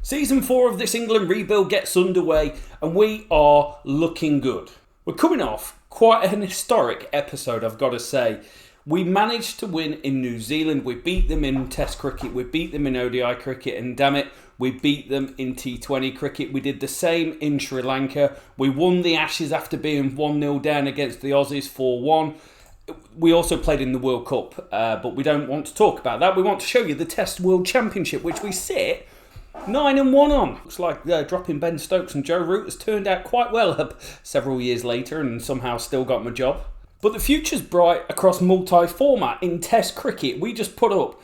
Season 4 of this England rebuild gets underway and we are looking good. We're coming off quite an historic episode, I've got to say. We managed to win in New Zealand, we beat them in Test cricket, we beat them in ODI cricket, and damn it, we beat them in T20 cricket. We did the same in Sri Lanka. We won the Ashes after being 1-0 down against the Aussies 4-1. We also played in the World Cup, but we don't want to talk about that. We want to show you the Test World Championship, which we sit 9-1 on. Looks like dropping Ben Stokes and Joe Root has turned out quite well several years later and somehow still got my job. But the future's bright across multi-format. In Test cricket, we just put up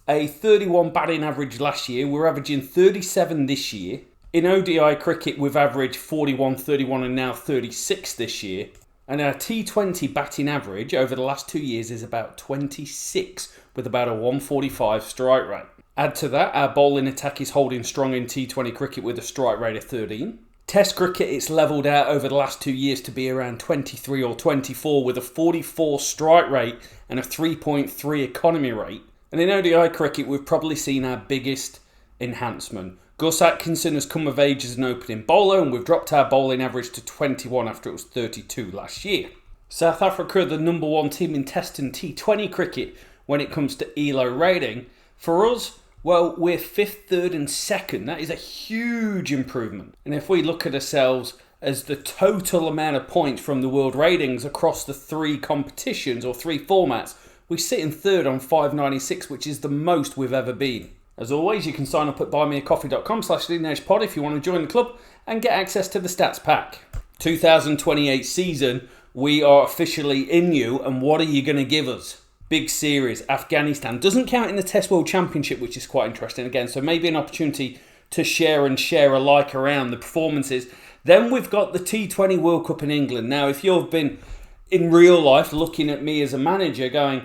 a 31 batting average last year. We're averaging 37 this year. In ODI cricket, we've averaged 41, 31 and now 36 this year. And our T20 batting average over the last 2 years is about 26 with about a 145 strike rate. Add to that, our bowling attack is holding strong in T20 cricket with a strike rate of 13. Test cricket, it's levelled out over the last 2 years to be around 23 or 24 with a 44 strike rate and a 3.3 economy rate. And in ODI cricket, we've probably seen our biggest enhancement. Gus Atkinson has come of age as an opening bowler and we've dropped our bowling average to 21 after it was 32 last year. South Africa are the number one team in Test and T20 cricket when it comes to ELO rating. For us, well, we're 5th, 3rd and 2nd. That is a huge improvement. And if we look at ourselves as the total amount of points from the world ratings across the 3 competitions or 3 formats, we sit in 3rd on 596, which is the most we've ever been. As always, you can sign up at buymeacoffee.com/TheNedgePod if you want to join the club and get access to the stats pack. 2028 season, we are officially in you, and what are you going to give us? Big series, Afghanistan. Doesn't count in the Test World Championship, which is quite interesting again, so maybe an opportunity to share alike around the performances. Then we've got the T20 World Cup in England. Now, if you've been in real life looking at me as a manager going,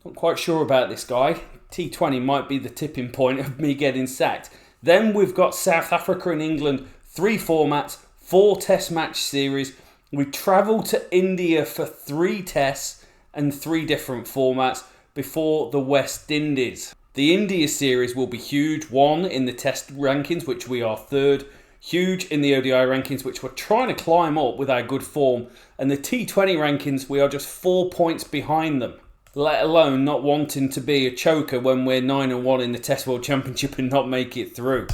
not quite sure about this guy, T20 might be the tipping point of me getting sacked. Then we've got South Africa and England, 3 formats, 4 Test match series. We travel to India for 3 tests and 3 different formats before the West Indies. The India series will be huge. 1 in the Test rankings, which we are 3rd. Huge in the ODI rankings, which we're trying to climb up with our good form. And the T20 rankings, we are just 4 points behind them. Let alone not wanting to be a choker when we're 9-1 in the Test World Championship and not make it through.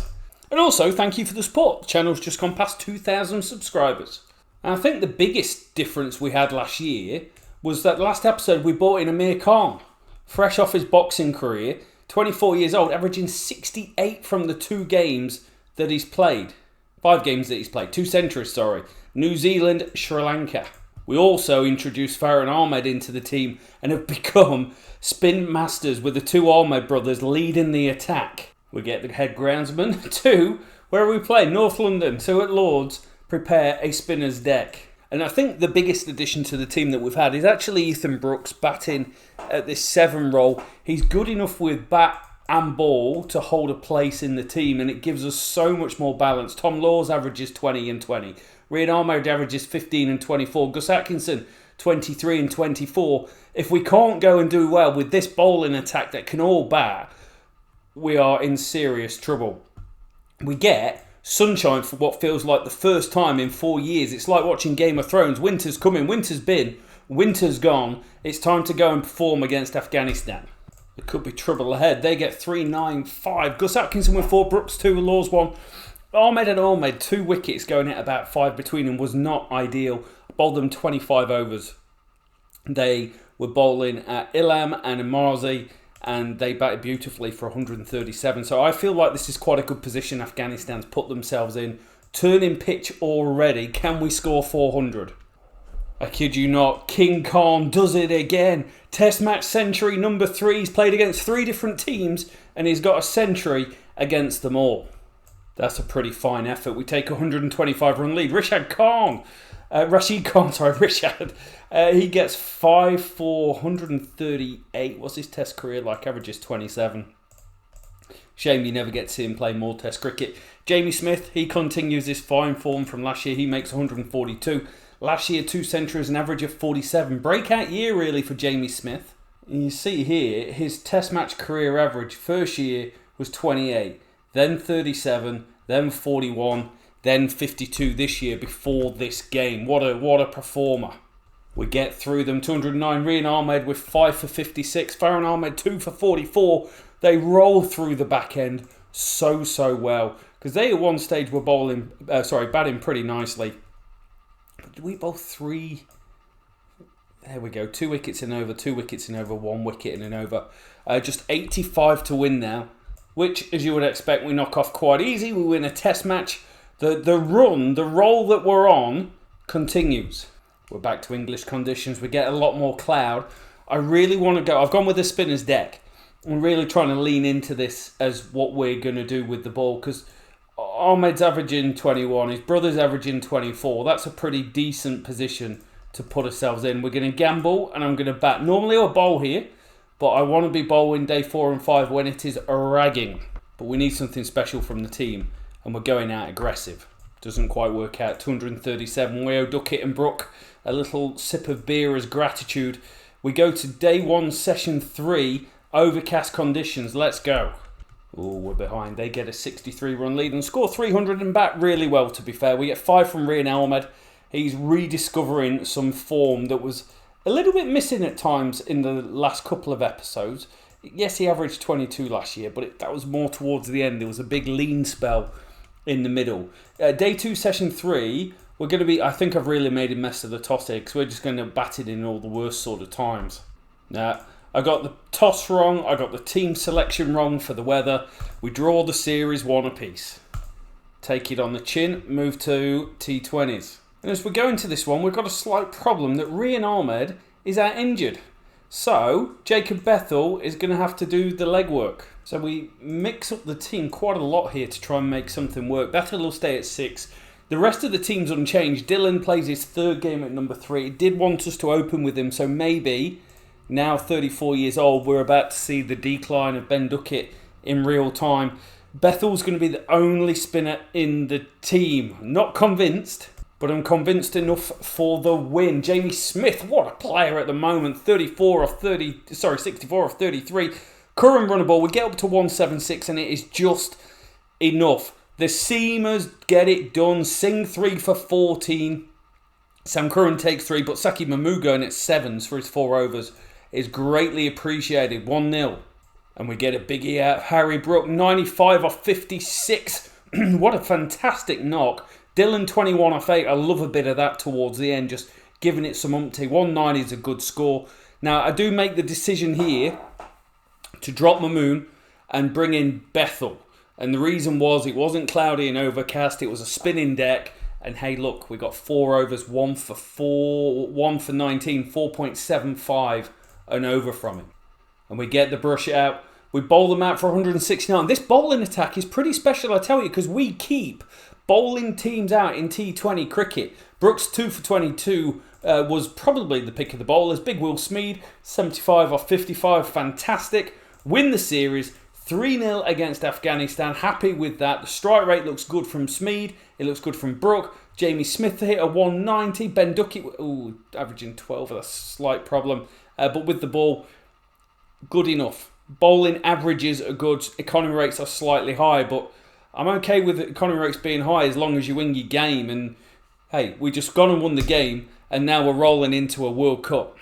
And also, thank you for the support. The channel's just gone past 2,000 subscribers. And I think the biggest difference we had last year was that last episode we brought in Amir Khan, fresh off his boxing career, 24 years old, averaging 68 from the 2 games that he's played. 5 games that he's played, 2 centuries, New Zealand, Sri Lanka. We also introduced Farhan Ahmed into the team and have become spin masters with the 2 Ahmed brothers leading the attack. We get the head groundsman. 2, where are we playing? North London. So at Lords, prepare a spinner's deck. And I think the biggest addition to the team that we've had is actually Ethan Brooks batting at this 7 role. He's good enough with bat and ball to hold a place in the team and it gives us so much more balance. Tom Laws averages 20 and 20. Riyad Ahmed averages 15 and 24. Gus Atkinson 23 and 24. If we can't go and do well with this bowling attack that can all bat, we are in serious trouble. We get sunshine for what feels like the first time in 4 years. It's like watching Game of Thrones. Winter's coming, winter's been, winter's gone. It's time to go and perform against Afghanistan. There could be trouble ahead. They get 3-9-5. Gus Atkinson with 4, Brooks 2, Laws 1. Ahmed and Ahmed, 2 wickets going at about 5 between them was not ideal. Bowled them 25 overs. They were bowling at Ilham and Amazi and they batted beautifully for 137. So I feel like this is quite a good position Afghanistan's put themselves in. Turning pitch already. Can we score 400? I kid you not. King Khan does it again. Test match century number 3. He's played against 3 different teams and he's got a century against them all. That's a pretty fine effort. We take a 125 run lead. Rashid Khan. He gets 5 for 138. What's his Test career like? Averages 27. Shame you never get to see him play more Test cricket. Jamie Smith, he continues his fine form from last year. He makes 142. Last year, 2 centuries, an average of 47. Breakout year, really, for Jamie Smith. And you see here, his Test match career average first year was 28. then 37, then 41, then 52 this year before this game. What a performer. We get through them. 209, Rian Ahmed with 5 for 56. Farhan Ahmed 2 for 44. They roll through the back end so well. Because they at one stage were batting pretty nicely. But did we bowl 3? There we go. 2 wickets in over, 2 wickets in over, 1 wicket in and over. Just 85 to win now. Which, as you would expect, we knock off quite easy. We win a test match. The roll that we're on continues. We're back to English conditions. We get a lot more cloud. I really want to go. I've gone with the spinner's deck. I'm really trying to lean into this as what we're going to do with the ball, because Ahmed's averaging 21. His brother's averaging 24. That's a pretty decent position to put ourselves in. We're going to gamble, and I'm going to bat. Normally I'll bowl here, but I want to be bowling day 4 and 5 when it is ragging. But we need something special from the team, and we're going out aggressive. Doesn't quite work out. 237. We owe Duckett and Brook a little sip of beer as gratitude. We go to day 1, session 3, overcast conditions. Let's go. Oh, we're behind. They get a 63-run lead and score 300 and bat really well, to be fair. We get 5 from Rian Ahmed. He's rediscovering some form that was a little bit missing at times in the last couple of episodes. Yes, he averaged 22 last year, but that was more towards the end. There was a big lean spell in the middle. Day 2, session 3, we're going to be... I think I've really made a mess of the toss here, because we're just going to bat it in all the worst sort of times. Now, I got the toss wrong. I got the team selection wrong for the weather. We draw the series 1 apiece. Take it on the chin. Move to T20s. And as we go into this one, we've got a slight problem that Rian Ahmed is out injured. So, Jacob Bethel is going to have to do the legwork. So we mix up the team quite a lot here to try and make something work. Bethel will stay at 6. The rest of the team's unchanged. Dylan plays his 3rd game at number 3. He did want us to open with him, so maybe, now 34 years old, we're about to see the decline of Ben Duckett in real time. Bethel's going to be the only spinner in the team. Not convinced, but I'm convinced enough for the win. Jamie Smith, what a player at the moment. 64 off 33. Curran run a ball. We get up to 176 and it is just enough. The seamers get it done. Singh 3 for 14. Sam Curran takes 3, but Saki Mamu going at 7s for his 4 overs is greatly appreciated. 1-0. And we get a biggie out of Harry Brook. 95 off 56. What a fantastic knock. Dylan 21 off 8. I love a bit of that towards the end. Just giving it some umpty. 190 is a good score. Now, I do make the decision here to drop Mamoon and bring in Bethel. And the reason was it wasn't cloudy and overcast. It was a spinning deck. And hey, look, we got 4 overs, 1 for 4, 1 for 19, 4.75 an over from him. And we get the brush out. We bowl them out for 169. This bowling attack is pretty special, I tell you, because we keep bowling teams out in T20 cricket. Brooks 2 for 22 was probably the pick of the bowlers. Big Will Smeed, 75 off 55, fantastic. Win the series, 3-0 against Afghanistan. Happy with that. The strike rate looks good from Smeed. It looks good from Brook. Jamie Smith hit a 190. Ben Duckett, averaging 12. That's a slight problem. But with the ball, good enough. Bowling averages are good. Economy rates are slightly high, but I'm okay with economy rates being high as long as you win your game. And hey, we just gone and won the game, and now we're rolling into a World Cup.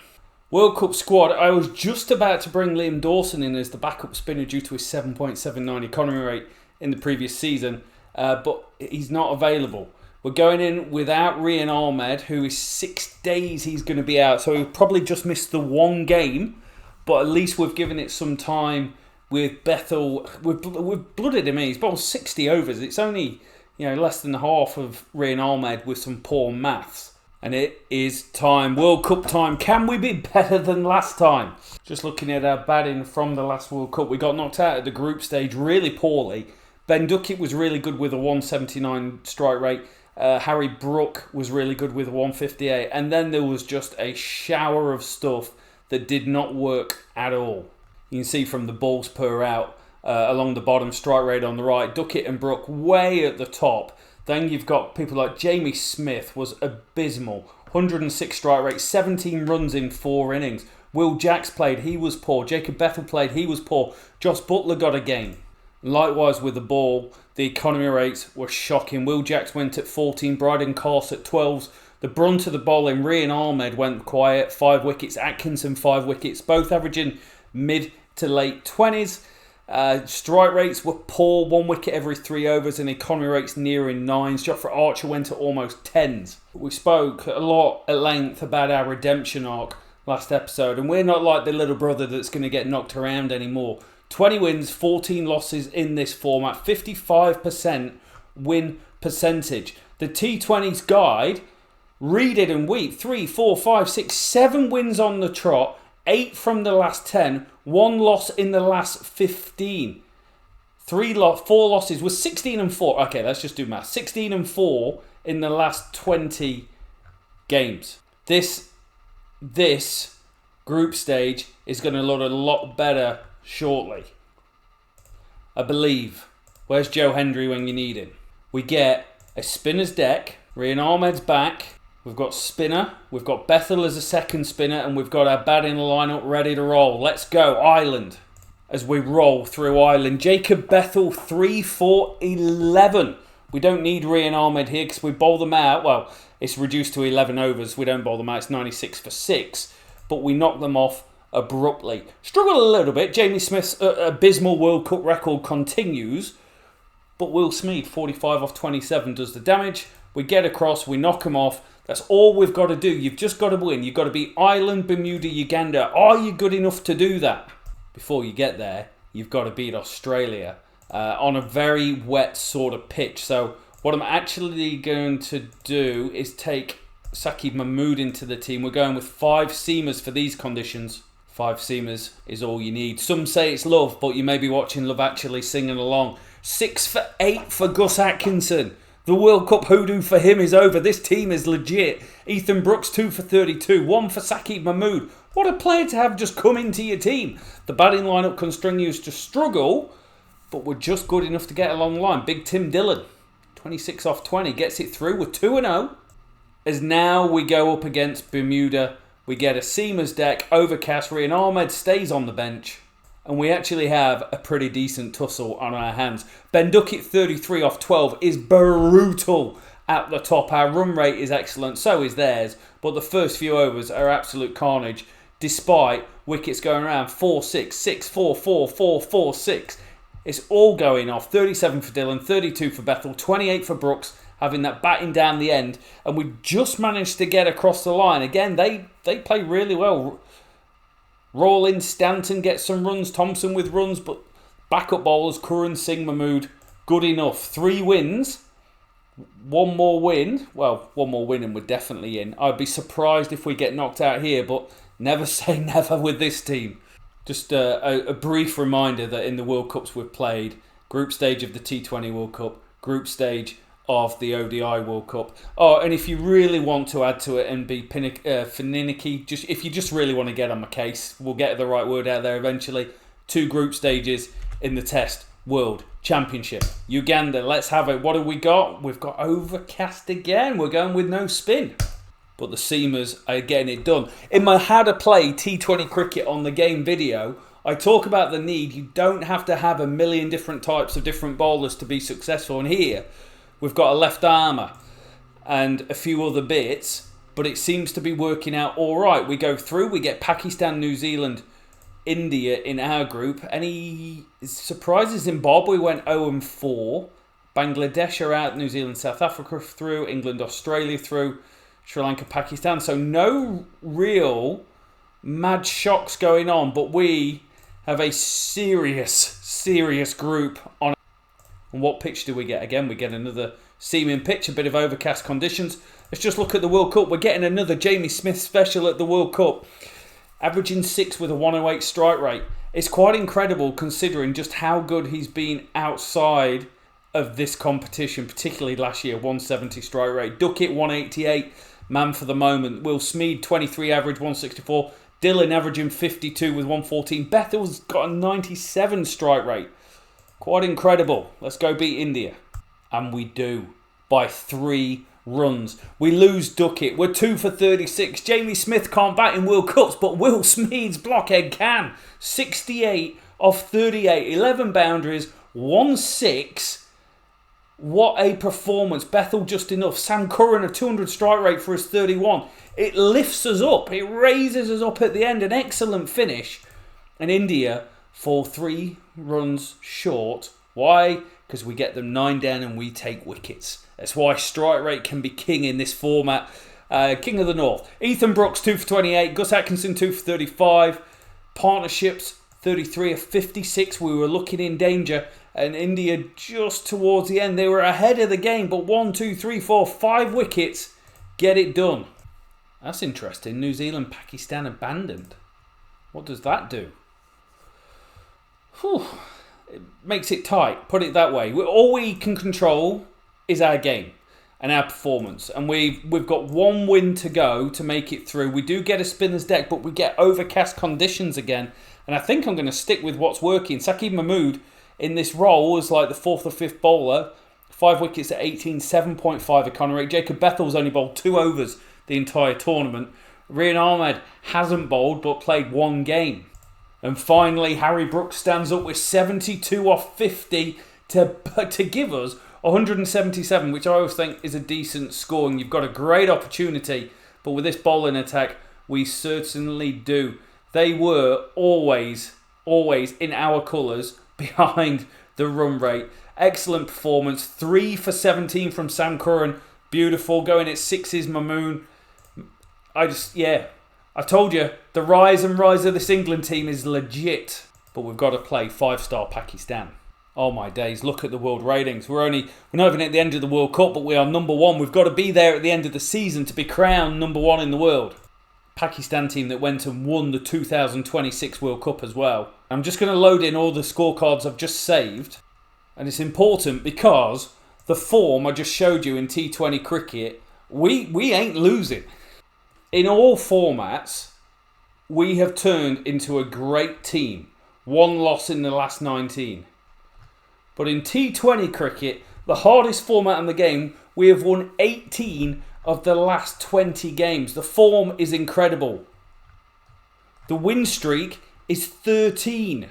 World Cup squad. I was just about to bring Liam Dawson in as the backup spinner due to his 7.79 economy rate in the previous season, but he's not available. We're going in without Rian Ahmed, who is 6 days he's going to be out, so he'll probably just miss the 1 game, but at least we've given it some time with Bethel. We've blooded him in. He's bowled 60 overs. It's only less than half of Rian Ahmed with some poor maths. And it is time. World Cup time. Can we be better than last time? Just looking at our batting from the last World Cup, we got knocked out at the group stage really poorly. Ben Duckett was really good with a 179 strike rate. Harry Brook was really good with a 158. And then there was just a shower of stuff that did not work at all. You can see from the balls per out along the bottom, strike rate on the right. Duckett and Brook way at the top. Then you've got people like Jamie Smith was abysmal. 106 strike rate, 17 runs in 4 innings. Will Jacks played, he was poor. Jacob Bethel played, he was poor. Josh Butler got a game. Likewise with the ball, the economy rates were shocking. Will Jacks went at 14, Bryden Coss at 12s. The brunt of the bowling, Rian Ahmed went quiet, 5 wickets. Atkinson, 5 wickets, both averaging mid to late 20s. Strike rates were poor, 1 wicket every 3 overs, and economy rates nearing 9s. Jofra Archer went at almost 10s. We spoke a lot at length about our redemption arc last episode, and we're not like the little brother that's going to get knocked around anymore. 20 wins, 14 losses in this format, 55% win percentage. The T20s guide, read it and weep. 3, 4, 5, 6, 7 wins on the trot, 8 from the last 10, 1 loss in the last 15. 4 losses was 16 and 4. Okay, let's just do math. 16 and 4 in the last 20 games. This group stage is going to look a lot better shortly, I believe. Where's Joe Hendry when you need him? We get a spinner's deck. Rian Ahmed's back. We've got spinner. We've got Bethel as a second spinner, and we've got our batting lineup ready to roll. Let's go, Ireland. As we roll through Ireland, Jacob Bethel 3 for 11. We don't need Rian Ahmed here because we bowl them out. Well, it's reduced to 11 overs. We don't bowl them out. It's 96 for 6, but we knock them off abruptly. Struggle a little bit. Jamie Smith's abysmal World Cup record continues, but Will Smeed, 45 off 27, does the damage. We get across, we knock them off. That's all we've got to do. You've just got to win. You've got to beat Ireland, Bermuda, Uganda. Are you good enough to do that? Before you get there, you've got to beat Australia on a very wet sort of pitch. So what I'm actually going to do is take Saqib Mahmood into the team. We're going with 5 seamers for these conditions. 5 seamers is all you need. Some say it's Love, but you may be watching Love Actually singing along. 6 for 8 for Gus Atkinson. The World Cup hoodoo for him is over. This team is legit. Ethan Brooks 2 for 32. 1 for Saqib Mahmood. What a player to have just come into your team. The batting lineup continues to struggle, but we're just good enough to get along the line. Big Tim Dillon, 26 off 20, gets it through. We're 2-0. As now we go up against Bermuda. We get a seamers deck, overcast. Rian Ahmed stays on the bench. And we actually have a pretty decent tussle on our hands. Ben Duckett, 33 off 12, is brutal at the top. Our run rate is excellent, so is theirs. But the first few overs are absolute carnage, despite wickets going around 4-6, 6-4, 4-4, 4-6. It's all going off. 37 for Dillon, 32 for Bethel, 28 for Brooks, having that batting down the end. And we just managed to get across the line. Again, they play really well. Roll Stanton gets some runs, Thompson with runs, but backup bowlers, Curran, Singh, Mahmood, good enough. 3 wins, 1 more win. Well, 1 more win and we're definitely in. I'd be surprised if we get knocked out here, but never say never with this team. Just a brief reminder that in the World Cups we've played, group stage of the T20 World Cup, group stage of the ODI World Cup. Oh, and if you really want to add to it and be finicky, if you just really want to get on my case, we'll get the right word out there eventually. 2 group stages in the Test World Championship. Uganda, let's have it. What have we got? We've got overcast again. We're going with no spin. But the seamers are getting it done. In my How to Play T20 Cricket on the Game video, I talk about the need. You don't have to have a million different types of different bowlers to be successful. And here, we've got a left armour and a few other bits, but it seems to be working out all right. We go through, we get Pakistan, New Zealand, India in our group. Any surprises? Zimbabwe went 0-4. Bangladesh are out, New Zealand, South Africa through, England, Australia through, Sri Lanka, Pakistan. So no real mad shocks going on, but we have a serious group on. And what pitch do we get? Again, we get another seaming pitch, a bit of overcast conditions. Let's just look at the World Cup. We're getting another Jamie Smith special at the World Cup. Averaging 6 with a 108 strike rate. It's quite incredible considering just how good he's been outside of this competition, particularly last year, 170 strike rate. Duckett, 188, man for the moment. Will Smeed, 23 average, 164. Dillon averaging 52 with 114. Bethel's got a 97 strike rate. Quite incredible. Let's go beat India. And we do. By 3 runs. We lose Duckett. We're 2 for 36. Jamie Smith can't bat in World Cups, but Will Smeed's blockhead can. 68 off 38. 11 boundaries. 1-6. What a performance. Bethel just enough. Sam Curran, a 200 strike rate for his 31. It lifts us up. It raises us up at the end. An excellent finish. And India fall 3 runs short. Why? Because we get them 9 down and we take wickets. That's why strike rate can be king in this format. King of the North. Ethan Brooks, 2 for 28. Gus Atkinson, 2 for 35. Partnerships, 33 of 56. We were looking in danger. And India just towards the end, they were ahead of the game. But 1, 2, 3, 4, 5 wickets. Get it done. That's interesting. New Zealand, Pakistan abandoned. What does that do? Whew. It makes it tight. Put it that way. All we can control is our game and our performance. And we've got 1 win to go to make it through. We do get a spinner's deck, but we get overcast conditions again. And I think I'm going to stick with what's working. Saqib Mahmood in this role as like the 4th or 5th bowler. 5 wickets at 18, 7.5 economy rate. Jacob Bethel's only bowled 2 overs the entire tournament. Rian Ahmed hasn't bowled but played 1 game. And finally, Harry Brooks stands up with 72 off 50 to give us 177, which I always think is a decent score. And you've got a great opportunity. But with this bowling attack, we certainly do. They were always in our colours behind the run rate. Excellent performance. 3 for 17 from Sam Curran. Beautiful. Going at 6s, Mamoon. I told you, the rise of this England team is legit. But we've got to play 5-star Pakistan. Oh my days, look at the world ratings. We're not even at the end of the World Cup, but we are number 1. We've got to be there at the end of the season to be crowned number 1 in the world. Pakistan team that went and won the 2026 World Cup as well. I'm just going to load in all the scorecards I've just saved. And it's important because the form I just showed you in T20 cricket, we ain't losing. In all formats, we have turned into a great team. 1 loss in the last 19. But in T20 cricket, the hardest format in the game, we have won 18 of the last 20 games. The form is incredible. The win streak is 13.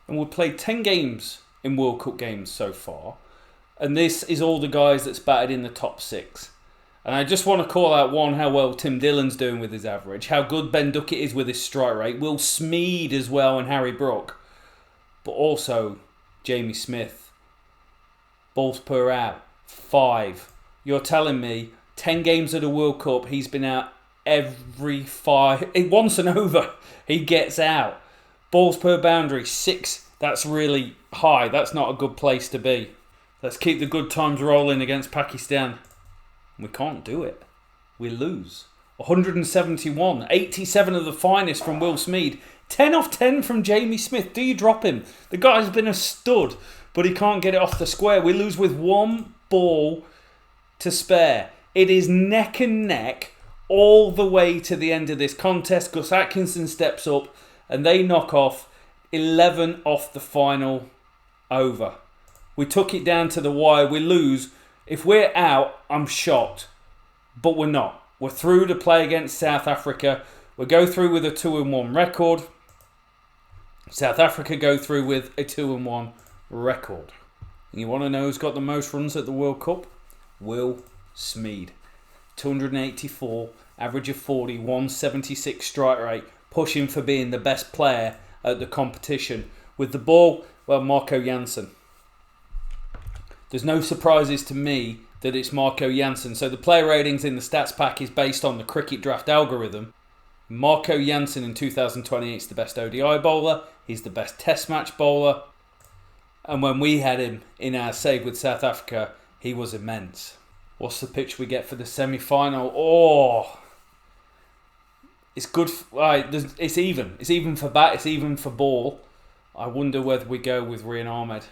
And we've played 10 games in World Cup games so far. And this is all the guys that's batted in the top 6. And I just want to call out how well Tim Dillon's doing with his average, how good Ben Duckett is with his strike rate, Will Smeed as well and Harry Brook. But also Jamie Smith. Balls per out, 5. You're telling me 10 games of the World Cup, he's been out every 5. Once and over, he gets out. Balls per boundary, 6. That's really high. That's not a good place to be. Let's keep the good times rolling against Pakistan. We can't do it. We lose. 171. 87 of the finest from Will Smeed. 10 off 10 from Jamie Smith. Do you drop him? The guy's been a stud, but he can't get it off the square. We lose with 1 ball to spare. It is neck and neck all the way to the end of this contest. Gus Atkinson steps up and they knock off 11 off the final over. We took it down to the wire. We lose. If we're out, I'm shocked. But we're not. We're through to play against South Africa. We go through with a 2-1 record. South Africa go through with a 2-1 record. And you want to know who's got the most runs at the World Cup? Will Smeed. 284, average of 40, 176 strike rate. Pushing for being the best player at the competition. With the ball, well, Marco Jansen. There's no surprises to me that it's Marco Jansen. So the player ratings in the stats pack is based on the cricket draft algorithm. Marco Jansen in 2028 is the best ODI bowler. He's the best test match bowler. And when we had him in our save with South Africa, he was immense. What's the pitch we get for the semi-final? Oh, it's good. It's even. It's even for bat. It's even for ball. I wonder whether we go with Rian Ahmed.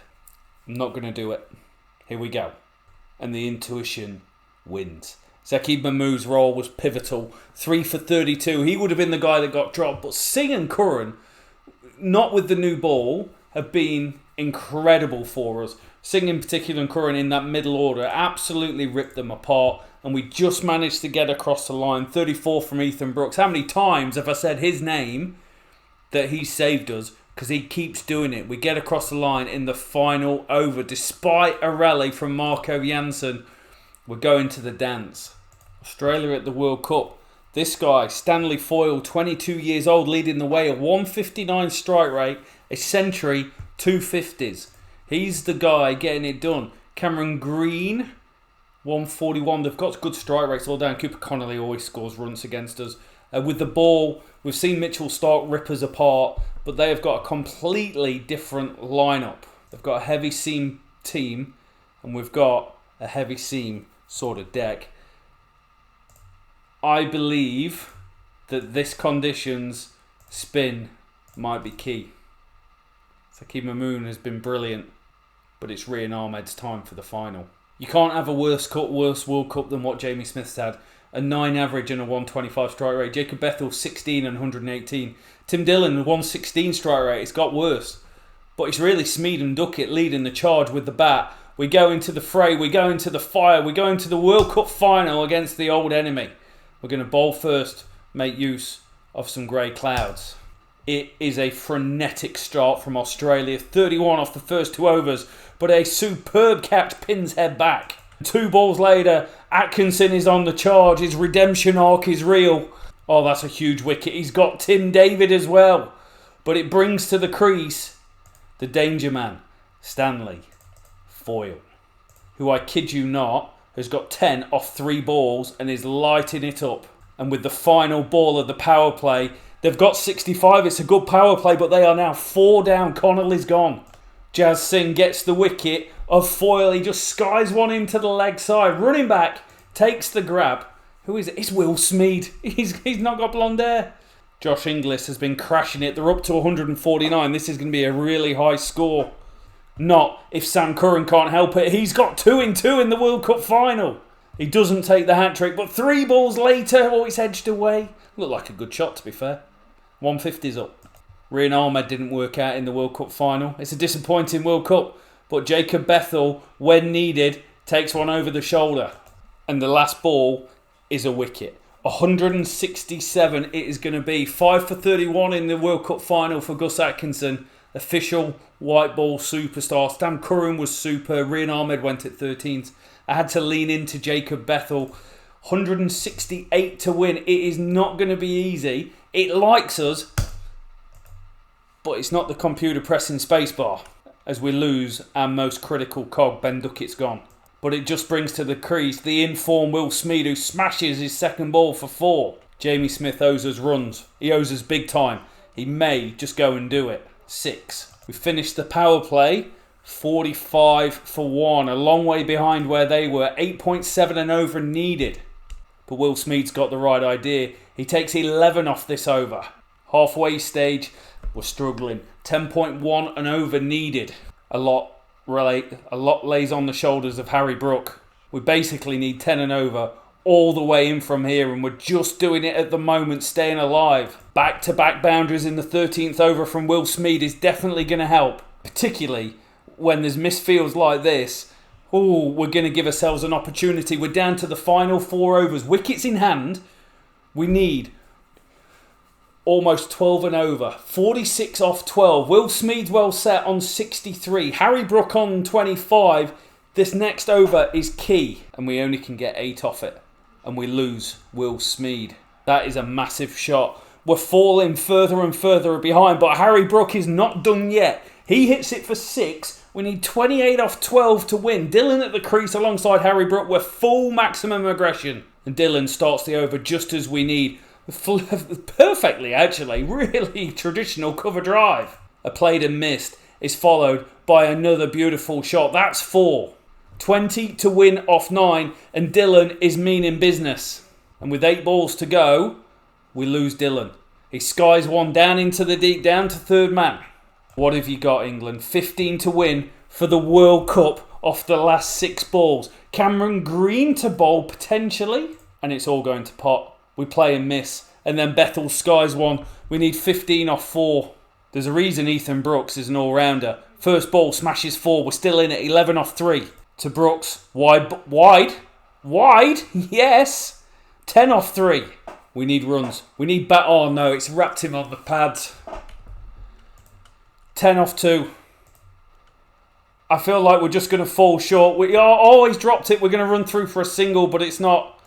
I'm not going to do it. Here we go. And the intuition wins. Saqib Mahmood's role was pivotal. 3 for 32. He would have been the guy that got dropped. But Singh and Curran, not with the new ball, have been incredible for us. Singh in particular and Curran in that middle order absolutely ripped them apart. And we just managed to get across the line. 34 from Ethan Brooks. How many times have I said his name that he saved us because he keeps doing it. We get across the line in the final over. Despite a rally from Marco Jansen, we're going to the dance. Australia at the World Cup. This guy, Stanley Foyle, 22 years old, leading the way. A 159 strike rate, a century, 250s. He's the guy getting it done. Cameron Green, 141. They've got good strike rates all down. Cooper Connolly always scores runs against us. With the ball, we've seen Mitchell Stark rip us apart, but they have got a completely different lineup. They've got a heavy seam team, and we've got a heavy seam sort of deck. I believe that this conditions spin might be key. Saki Mamoon has been brilliant, but it's Rian Ahmed's time for the final. You can't have a worse World Cup than what Jamie Smith's had. A 9 average and a 125 strike rate. Jacob Bethel, 16 and 118. Tim Dillon, 116 strike rate. It's got worse. But it's really Smeed and Duckett leading the charge with the bat. We go into the fray. We go into the fire. We go into the World Cup final against the old enemy. We're going to bowl first, make use of some grey clouds. It is a frenetic start from Australia. 31 off the first 2 overs, but a superb catch pins head back. 2 balls later, Atkinson is on the charge. His redemption arc is real. Oh, that's a huge wicket. He's got Tim David as well. But it brings to the crease the danger man, Stanley Foyle, who, I kid you not, has got 10 off 3 balls and is lighting it up. And with the final ball of the power play, they've got 65. It's a good power play, but they are now 4 down. Connolly's gone. Jazz Singh gets the wicket of Foyle. He just skies one into the leg side. Running back, takes the grab. Who is it? It's Will Smeed. He's not got blonde hair. Josh Inglis has been crashing it. They're up to 149. This is going to be a really high score. Not if Sam Curran can't help it. He's got 2 in 2 in the World Cup final. He doesn't take the hat-trick, but 3 balls later, it's edged away. Looked like a good shot, to be fair. 150's up. Rian Ahmed didn't work out in the World Cup final. It's a disappointing World Cup, but Jacob Bethel, when needed, takes one over the shoulder. And the last ball is a wicket. 167 it is going to be. 5 for 31 in the World Cup final for Gus Atkinson. Official white ball superstar. Stan Curran was super. Rian Ahmed went at 13s. I had to lean into Jacob Bethel. 168 to win. It is not going to be easy. It likes us, but it's not the computer pressing spacebar as we lose our most critical cog. Ben Duckett's gone. But it just brings to the crease the in-form Will Smeed, who smashes his second ball for 4. Jamie Smith owes us runs. He owes us big time. He may just go and do it. 6. We finished the power play 45 for 1. A long way behind where they were. 8.7 and over needed. But Will Smeed's got the right idea. He takes 11 off this over. Halfway stage, we're struggling. 10.1 and over needed. A lot lays on the shoulders of Harry Brook. We basically need 10 and over all the way in from here, and we're just doing it at the moment, staying alive. Back-to-back boundaries in the 13th over from Will Smeed is definitely going to help, particularly when there's misfields like this. Oh, we're going to give ourselves an opportunity. We're down to the final 4 overs. Wickets in hand. We need almost 12 and over. 46 off 12. Will Smeed's well set on 63. Harry Brook on 25. This next over is key. And we only can get 8 off it. And we lose Will Smeed. That is a massive shot. We're falling further and further behind. But Harry Brook is not done yet. He hits it for 6. We need 28 off 12 to win. Dillon at the crease alongside Harry Brook. We're full maximum aggression. And Dillon starts the over just as we need. Perfectly, actually. Really traditional cover drive. A played and missed is followed by another beautiful shot. That's 4. 20 to win off 9. And Dillon is meaning business. And with 8 balls to go, we lose Dillon. He skies one down into the deep, down to third man. What have you got, England? 15 to win for the World Cup off the last 6 balls. Cameron Green to bowl, potentially. And it's all going to pot. We play and miss. And then Bethel skies one. We need 15 off 4. There's a reason Ethan Brooks is an all-rounder. First ball smashes 4. We're still in at 11 off 3. To Brooks. Wide. Yes. 10 off 3. We need runs. We need bat. Oh no, it's wrapped him on the pads. 10 off 2. I feel like we're just going to fall short. We are always dropped it. We're going to run through for a single, but it's not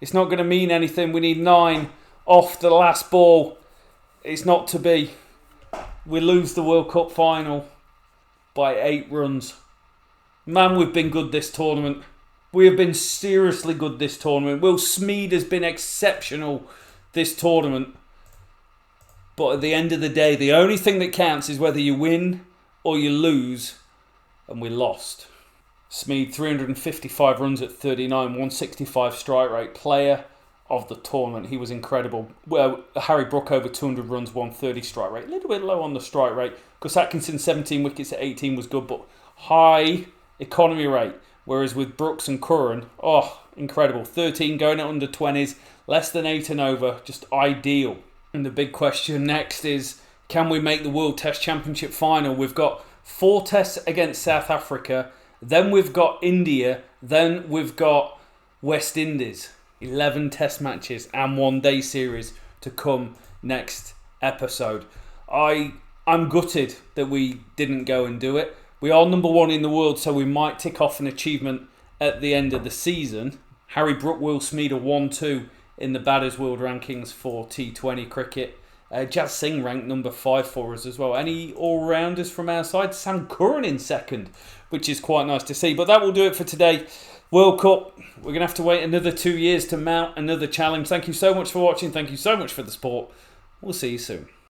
going to mean anything. We need 9 off the last ball. It's not to be. We lose the World Cup final by 8 runs. Man, we've been good this tournament. We have been seriously good this tournament. Will Smeed has been exceptional this tournament. But at the end of the day, the only thing that counts is whether you win or you lose. And we lost. Smeed, 355 runs at 39, 165 strike rate. Player of the tournament. He was incredible. Well, Harry Brook over 200 runs, 130 strike rate. A little bit low on the strike rate. Gus Atkinson, 17 wickets at 18 was good, but high economy rate. Whereas with Brooks and Curran, incredible. 13 going at under 20s, less than 8 and over, just ideal. And the big question next is, can we make the World Test Championship final? We've got 4 tests against South Africa, then we've got India, then we've got West Indies. 11 test matches and 1-day series to come next episode. I'm gutted that we didn't go and do it. We are number 1 in the world, so we might tick off an achievement at the end of the season. Harry Brook, Will Smeed are 1-2 in the Batters World Rankings for T20 cricket. Jazz Singh ranked number 5 for us as well. Any all-rounders from our side? Sam Curran in second, which is quite nice to see. But that will do it for today. World Cup, we're going to have to wait another 2 years to mount another challenge. Thank you so much for watching. Thank you so much for the support. We'll see you soon.